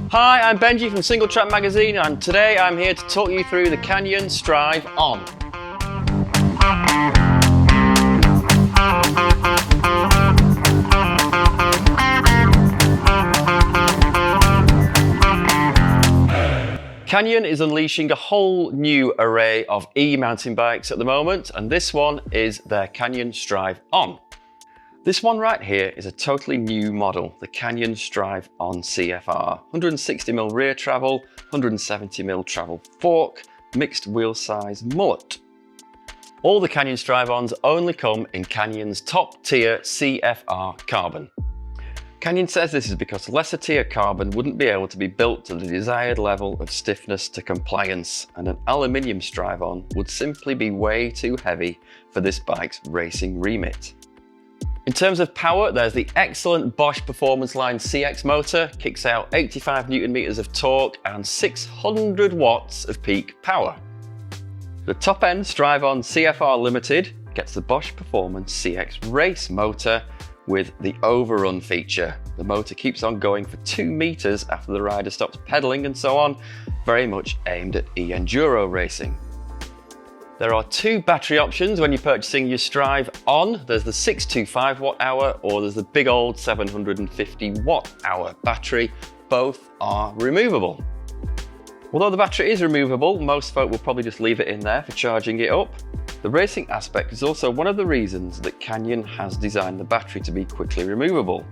Hi, I'm Benji from Singletrack magazine, and today I'm here to talk you through the Canyon Strive On. Canyon is unleashing a whole new array of e-mountain bikes at the moment, and this one is their Canyon Strive On. This one right here is a totally new model, the Canyon Strive On CFR. 160mm rear travel, 170mm travel fork, mixed wheel size mullet. All the Canyon Strive Ons only come in Canyon's top tier CFR carbon. Canyon says this is because lesser tier carbon wouldn't be able to be built to the desired level of stiffness to compliance, and an aluminium Strive On would simply be way too heavy for this bike's racing remit. In terms of power, there's the excellent Bosch Performance Line CX motor, kicks out 85 Nm of torque and 600 watts of peak power. The top-end Strive On CFR Limited gets the Bosch Performance CX Race motor with the overrun feature. The motor keeps on going for 2 meters after the rider stops pedaling and so on, very much aimed at e-Enduro racing. There are 2 battery options when you're purchasing your Strive On. There's the 625 watt-hour or there's the big old 750 watt-hour battery. Both are removable. Although the battery is removable, most folk will probably just leave it in there for charging it up. The racing aspect is also one of the reasons that Canyon has designed the battery to be quickly removable.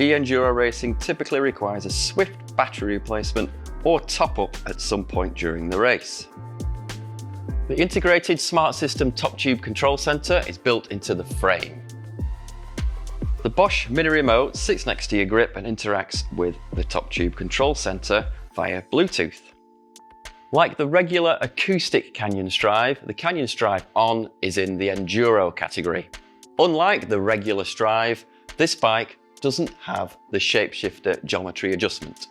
E-Enduro racing typically requires a swift battery replacement or top-up at some point during the race. The integrated smart system top tube control center is built into the frame. The Bosch mini remote sits next to your grip and interacts with the top tube control center via Bluetooth. Like the regular acoustic Canyon Strive, the Canyon Strive On is in the Enduro category. Unlike the regular Strive, this bike doesn't have the Shapeshifter geometry adjustment.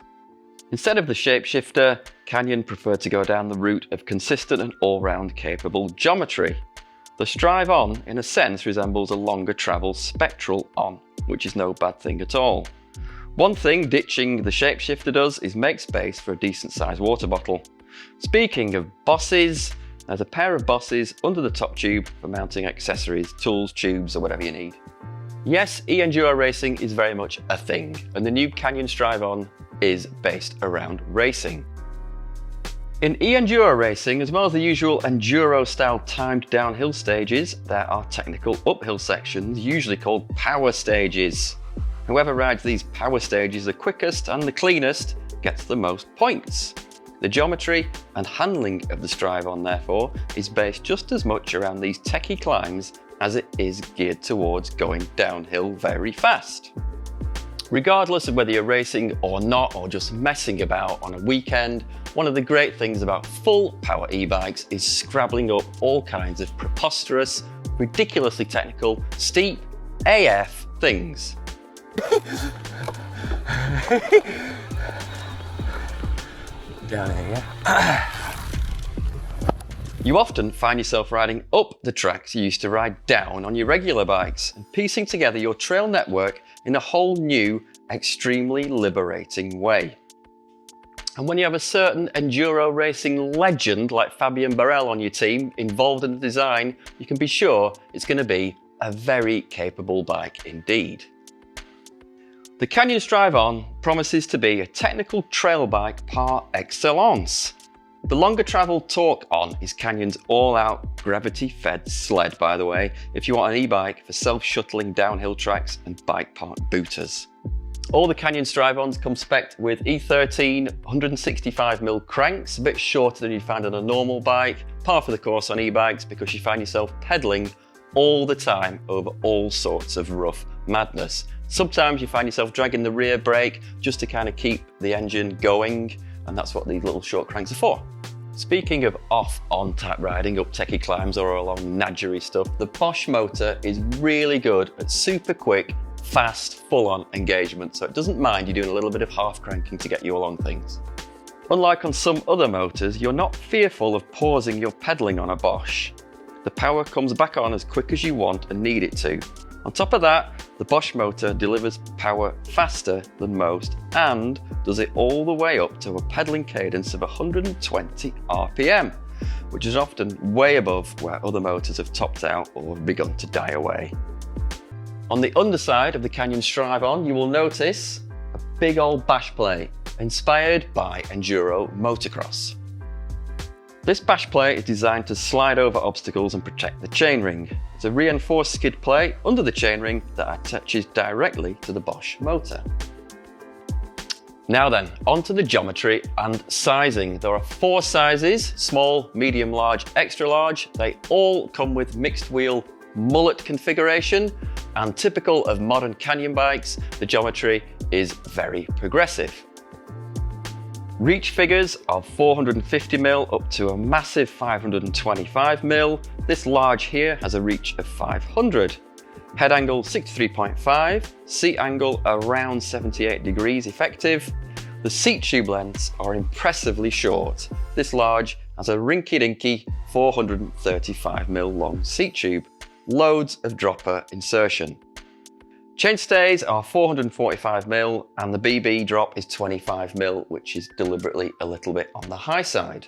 Instead of the Shapeshifter, Canyon preferred to go down the route of consistent and all-round capable geometry. The Strive On, in a sense, resembles a longer travel Spectral On, which is no bad thing at all. One thing ditching the Shapeshifter does is make space for a decent-sized water bottle. Speaking of bosses, there's a pair of bosses under the top tube for mounting accessories, tools, tubes, or whatever you need. Yes, e-Enduro racing is very much a thing, and the new Canyon Strive On is based around racing. In e-Enduro racing, as well as the usual Enduro-style timed downhill stages, there are technical uphill sections, usually called power stages. Whoever rides these power stages the quickest and the cleanest gets the most points. The geometry and handling of the Strive On, therefore, is based just as much around these techie climbs as it is geared towards going downhill very fast. Regardless of whether you're racing or not, or just messing about on a weekend, one of the great things about full power e-bikes is scrabbling up all kinds of preposterous, ridiculously technical, steep AF things. Down here, yeah. You often find yourself riding up the tracks you used to ride down on your regular bikes and piecing together your trail network in a whole new, extremely liberating way. And when you have a certain Enduro racing legend like Fabian Barrel on your team involved in the design, you can be sure it's going to be a very capable bike indeed. The Canyon Strive On promises to be a technical trail bike par excellence. The longer travel Torque On is Canyon's all-out gravity-fed sled, by the way, if you want an e-bike for self-shuttling downhill tracks and bike park booters. All the Canyon Strive Ons come spec'd with E13 165mm cranks, a bit shorter than you'd find on a normal bike, par for the course on e-bikes because you find yourself pedaling all the time over all sorts of rough madness. Sometimes you find yourself dragging the rear brake just to kind of keep the engine going, and that's what these little short cranks are for. Speaking of off-on type riding up techie climbs or along nadgery stuff, the Bosch motor is really good at super quick, fast, full-on engagement, so it doesn't mind you doing a little bit of half cranking to get you along things. Unlike on some other motors, you're not fearful of pausing your pedaling on a Bosch. The power comes back on as quick as you want and need it to. On top of that, the Bosch motor delivers power faster than most and does it all the way up to a pedaling cadence of 120 RPM, which is often way above where other motors have topped out or have begun to die away. On the underside of the Canyon Strive-On, you will notice a big old bash plate inspired by Enduro motocross. This bash plate is designed to slide over obstacles and protect the chainring. It's a reinforced skid plate under the chainring that attaches directly to the Bosch motor. Now then, onto the geometry and sizing. There are 4 sizes: small, medium, large, extra large. They all come with mixed wheel mullet configuration, and typical of modern Canyon bikes, the geometry is very progressive. Reach figures of 450mm up to a massive 525mm. This large here has a reach of 500. Head angle 63.5, seat angle around 78 degrees effective. The seat tube lengths are impressively short. This large has a rinky-dinky 435mm long seat tube. Loads of dropper insertion. Chainstays are 445mm and the BB drop is 25mm, which is deliberately a little bit on the high side.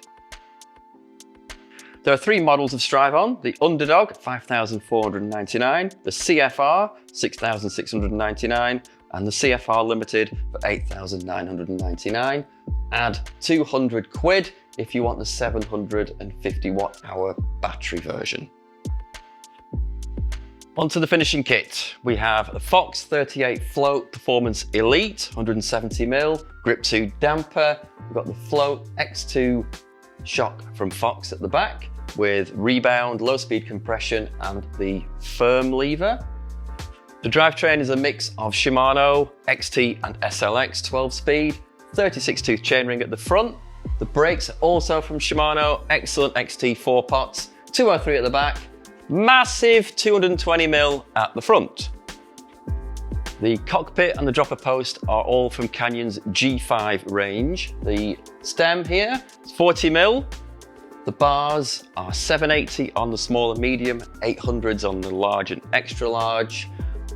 There are 3 models of Strive-On: the Underdog 5,499, the CFR 6,699 and the CFR Limited for 8,999. Add 200 quid if you want the 750 watt-hour battery version. Onto the finishing kit. We have the Fox 38 Float Performance Elite 170mm Grip 2 damper. We've got the Float X2 shock from Fox at the back with rebound, low speed compression and the firm lever. The drivetrain is a mix of Shimano XT and SLX 12 speed, 36 tooth chainring at the front. The brakes are also from Shimano, excellent XT 4 pots, 203 at the back. Massive 220mm at the front. The cockpit and the dropper post are all from Canyon's G5 range. The stem here is 40mm. The bars are 780 on the small and medium, 800s on the large and extra large.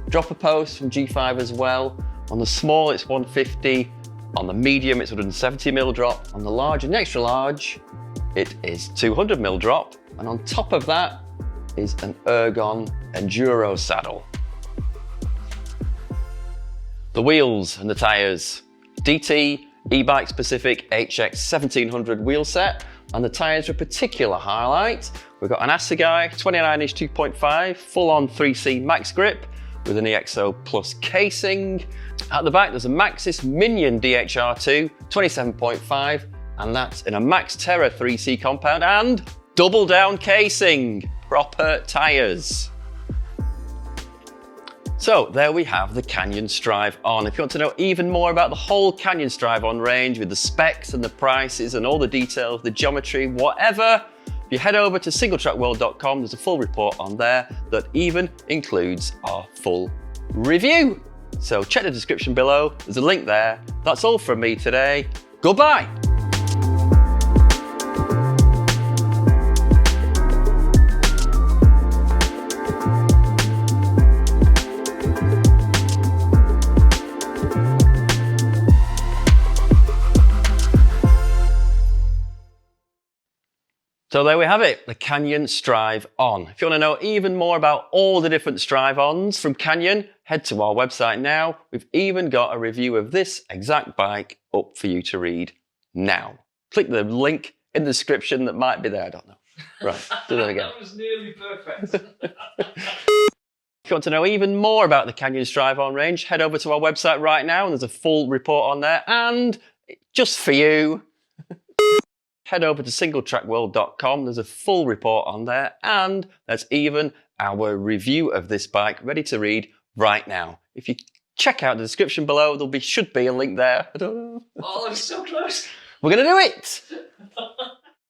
Dropper post from G5 as well. On the small it's 150, on the medium it's 170mm drop, on the large and extra large it is 200mm drop, and on top of that is an Ergon Enduro saddle. The wheels and the tyres. DT e-bike specific HX 1700 wheel set, and the tyres are a particular highlight. We've got an Assegai 29-inch 2.5 full-on 3C max grip with an EXO Plus casing. At the back there's a Maxxis Minion DHR2 27.5, and that's in a Max Terra 3C compound and double down casing. Proper tyres. So there we have the Canyon Strive-On. If you want to know even more about the whole Canyon Strive-On range with the specs and the prices and all the details, the geometry, whatever, if you head over to singletrackworld.com, there's a full report on there that even includes our full review. So check the description below, there's a link there. That's all from me today. Goodbye. So there we have it, the Canyon Strive-On. If you want to know even more about all the different Strive-Ons from Canyon, head to our website now. We've even got a review of this exact bike up for you to read now. Click the link in the description that might be there, I don't know. Right, do that again. That was nearly perfect. If you want to know even more about the Canyon Strive-On range, head over to our website right now and there's a full report on there, and just for you, head over to singletrackworld.com. There's a full report on there, and there's even our review of this bike ready to read right now. If you check out the description below, should be a link there. I don't know. Oh, it's so close. We're going to do it.